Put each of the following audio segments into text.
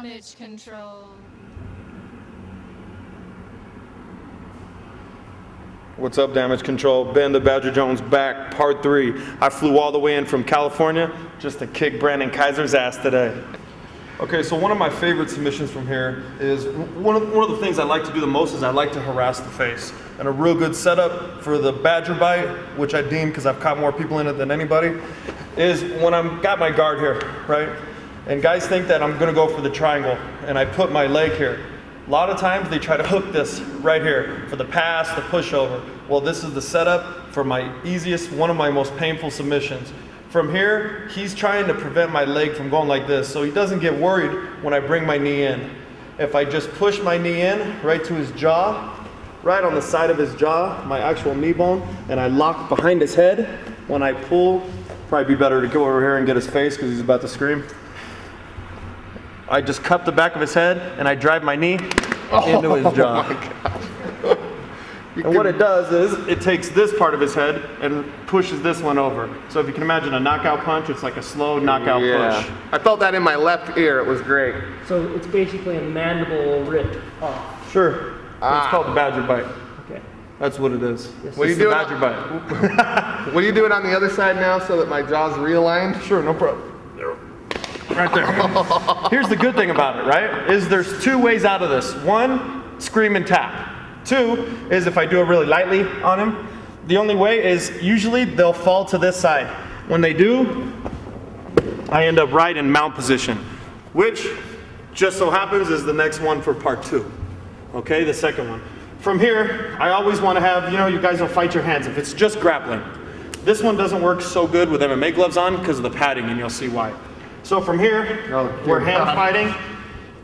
Damage control. What's up, Damage Control? Ben the Badger Jones back, part 3. I flew all the way in from California just to kick Brandon Kaiser's ass today. Okay, so one of my favorite submissions from here is, one of the things I like to do the most is I like to harass the face. And a real good setup for the Badger bite, which I deem, because I've caught more people in it than anybody, is when I'm got my guard here, right? And guys think that I'm gonna go for the triangle, and I put my leg here. A lot of times they try to hook this right here for the pass, the pushover. Well, this is the setup for my easiest, one of my most painful submissions. From here, he's trying to prevent my leg from going like this, so he doesn't get worried when I bring my knee in. If I just push my knee in right to his jaw, right on the side of his jaw, my actual knee bone, and I lock behind his head, when I pull, probably be better to go over here and get his face because he's about to scream. I just cup the back of his head and I drive my knee into his jaw. And what it does is it takes this part of his head and pushes this one over. So if you can imagine a knockout punch, it's like a slow knockout push. I felt that in my left ear. It was great. So it's basically a mandible rip off. Sure. It's called the Badger bite. Okay. That's what it is. Yes. What are you It's doing? the Badger bite. Will you do it on the other side now so that my jaw's realigned? Sure, no problem. Right there. Here's the good thing about it, right? Is there's 2 ways out of this. 1, scream and tap. 2 is if I do it really lightly on him. The only way is usually they'll fall to this side. When they do, I end up right in mount position, which just so happens is the next one for part 2. Okay, the second one. From here, I always want to have, you guys will fight your hands if it's just grappling. This one doesn't work so good with MMA gloves on because of the padding, and you'll see why. So from here, we're hand fighting.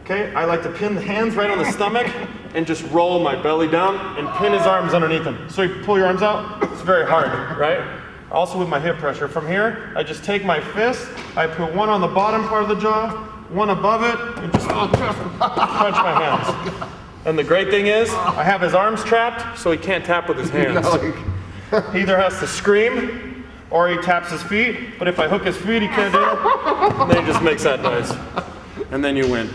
Okay, I like to pin the hands right on the stomach and just roll my belly down and pin his arms underneath him. So you pull your arms out, it's very hard, right? Also with my hip pressure. From here, I just take my fist, I put one on the bottom part of the jaw, one above it, and just crunch my hands. And the great thing is, I have his arms trapped, so he can't tap with his hands. He either has to scream, or he taps his feet, but if I hook his feet, he can't do it. Then he just makes that noise. And then you win.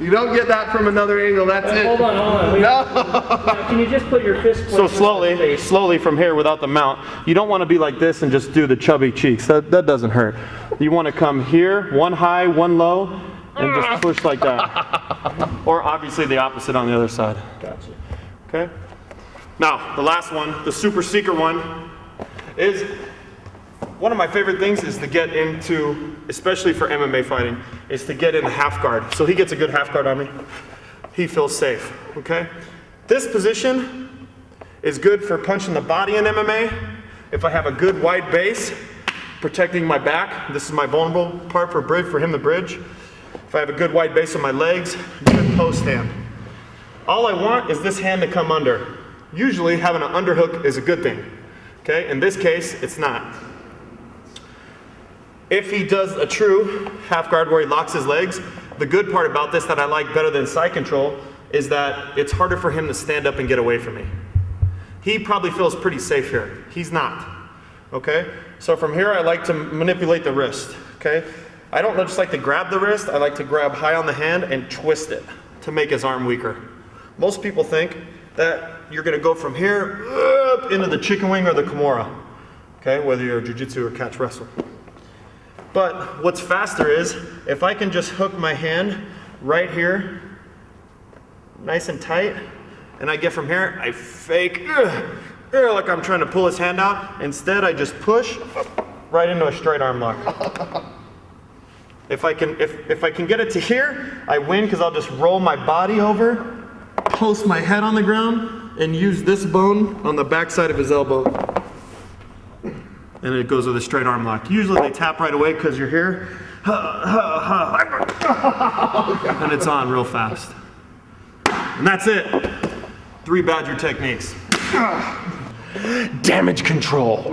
You don't get that from another angle, that's it. Hold on. No. Now, can you just put your fist So slowly from here without the mount. You don't want to be like this and just do the chubby cheeks. That doesn't hurt. You want to come here, one high, one low, and just push like that. Or obviously the opposite on the other side. Gotcha. Okay? Now, the last one, the super secret one, is one of my favorite things is to get into, especially for MMA fighting, is to get in the half guard. So he gets a good half guard on me. He feels safe, okay? This position is good for punching the body in MMA. If I have a good wide base, protecting my back, this is my vulnerable part for him to bridge. If I have a good wide base on my legs, good post stand. All I want is this hand to come under. Usually having an underhook is a good thing. Okay, in this case, it's not. If he does a true half guard where he locks his legs, the good part about this that I like better than side control is that it's harder for him to stand up and get away from me. He probably feels pretty safe here. He's not. Okay, so from here I like to manipulate the wrist. Okay, I don't just like to grab the wrist, I like to grab high on the hand and twist it to make his arm weaker. Most people think that you're gonna go from here up into the chicken wing or the Kimura, okay, whether you're jiu-jitsu or catch wrestle. But what's faster is, if I can just hook my hand right here, nice and tight, and I get from here, I fake, like I'm trying to pull his hand out. Instead, I just push right into a straight arm lock. If I can get it to here, I win because I'll just roll my body over, post my head on the ground, and use this bone on the back side of his elbow. And it goes with a straight arm lock. Usually they tap right away because you're here. And it's on real fast. And that's it. 3 Badger techniques. Damage control.